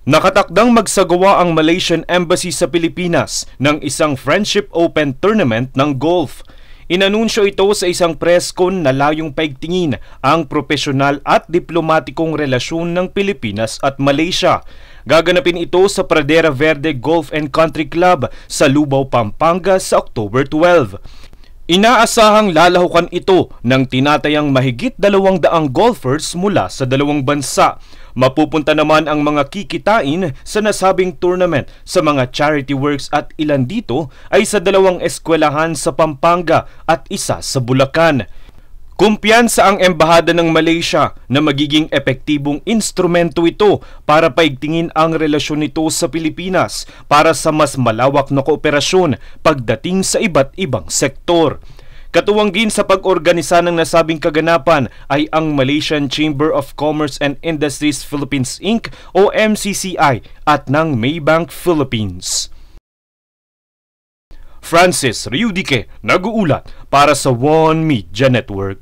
Nakatakdang magsagawa ang Malaysian Embassy sa Pilipinas ng isang Friendship Open Tournament ng golf. Inanunsyo ito sa isang press con na layong paigtingin ang propesyonal at diplomatikong relasyon ng Pilipinas at Malaysia. Gaganapin ito sa Pradera Verde Golf and Country Club sa Lubao, Pampanga sa October 12. Inaasahang lalahukan ito ng tinatayang mahigit 200 golfers mula sa dalawang bansa. Mapupunta naman ang mga kikitain sa nasabing tournament sa mga charity works at ilan dito ay sa 2 eskwelahan sa Pampanga at isa sa Bulacan. Kumpiyansa ang Embahada ng Malaysia na magiging epektibong instrumento ito para paigtingin ang relasyon nito sa Pilipinas para sa mas malawak na kooperasyon pagdating sa iba't ibang sektor. Katuwangin sa pag-organisa ng nasabing kaganapan ay ang Malaysian Chamber of Commerce and Industries Philippines Inc. o MCCI at ng Maybank Philippines. Francis Riudique, nag-uulat para sa One Media Network.